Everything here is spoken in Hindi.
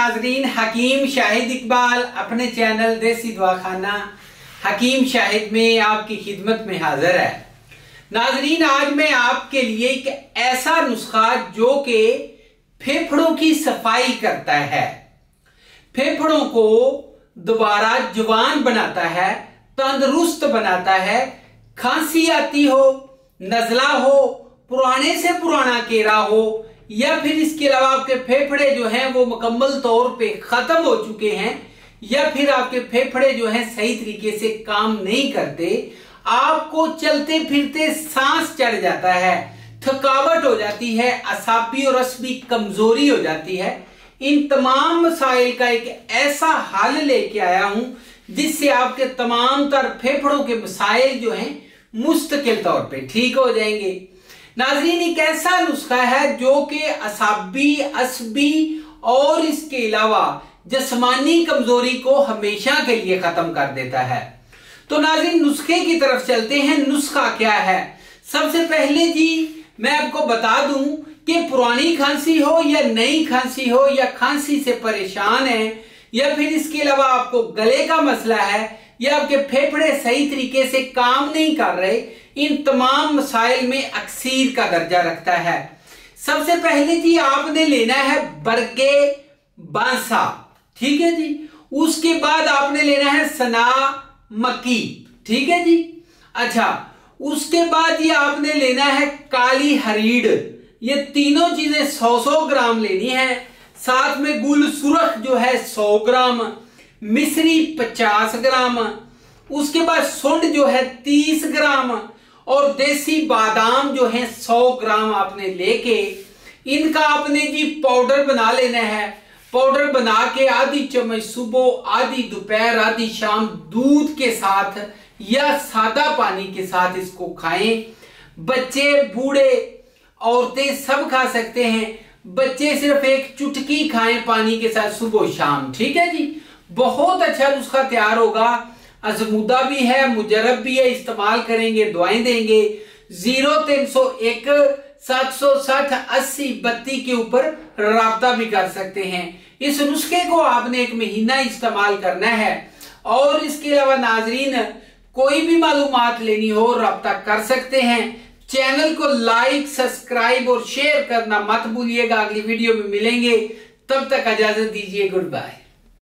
नाजरीन, हकीम शाहिद इकबाल अपने चैनल देसी दवाखाना हकीम शाहिद में आपकी खिदमत में हाजिर है। नाजरीन, आज मैं आपके लिए एक ऐसा नुस्खा जो कि फेफड़ों की सफाई करता है, फेफड़ों को दोबारा जवान बनाता है, तंदुरुस्त बनाता है। खांसी आती हो, नजला हो, पुराने से पुराना केरा हो, या फिर इसके अलावा आपके फेफड़े जो हैं वो मुकम्मल तौर पे खत्म हो चुके हैं, या फिर आपके फेफड़े जो हैं सही तरीके से काम नहीं करते, आपको चलते फिरते सांस चढ़ जाता है, थकावट हो जाती है, असाबी और असबी कमजोरी हो जाती है। इन तमाम मसाइल का एक ऐसा हल लेके आया हूं जिससे आपके तमाम तर फेफड़ों के मसाइल जो हैं मुस्तकिल तौर पे ठीक हो जाएंगे। नाज़रीन, एक ऐसा नुस्खा है जो कि असाबी, असबी और इसके अलावा जिस्मानी कमजोरी को हमेशा के लिए खत्म कर देता है। तो नाज़रीन, नुस्खे की तरफ चलते हैं। नुस्खा क्या है? सबसे पहले जी मैं आपको बता दूं कि पुरानी खांसी हो या नई खांसी हो, या खांसी से परेशान है, या फिर इसके अलावा आपको गले का मसला है, या आपके फेफड़े सही तरीके से काम नहीं कर रहे, इन तमाम मसाइल में अक्सीर का दर्जा रखता है। सबसे पहले जी आपने लेना है बरगे बांसा, ठीक है जी। उसके बाद आपने लेना है सना मक्की, ठीक है जी। अच्छा, उसके बाद ये आपने लेना है काली हरीड़। ये तीनों चीजें 100-100 ग्राम लेनी है। साथ में गुल सुरख जो है 100 ग्राम, मिश्री 50 ग्राम, उसके बाद सुंड जो है 30 ग्राम, और देसी बादाम जो है 100 ग्राम आपने लेके इनका आपने जी पाउडर बना लेना है। पाउडर बना के आधी चम्मच सुबह, आधी दोपहर, आधी शाम दूध के साथ या सादा पानी के साथ इसको खाएं। बच्चे, बूढ़े, औरतें सब खा सकते हैं। बच्चे सिर्फ एक चुटकी खाएं पानी के साथ सुबह शाम, ठीक है जी। बहुत अच्छा नुस्खा तैयार होगा। अजमुदा भी है, मुजरब भी है, इस्तेमाल करेंगे, दुआएं देंगे। 0301 760 80 32 के ऊपर राब्ता भी कर सकते हैं। इस नुस्खे को आपने 1 महीना इस्तेमाल करना है। और इसके अलावा नाजरीन, कोई भी मालूमात लेनी हो राब्ता कर सकते हैं। चैनल को लाइक, सब्सक्राइब और शेयर करना मत भूलिएगा। अगली वीडियो में मिलेंगे, तब तक इजाजत दीजिए। Good bye.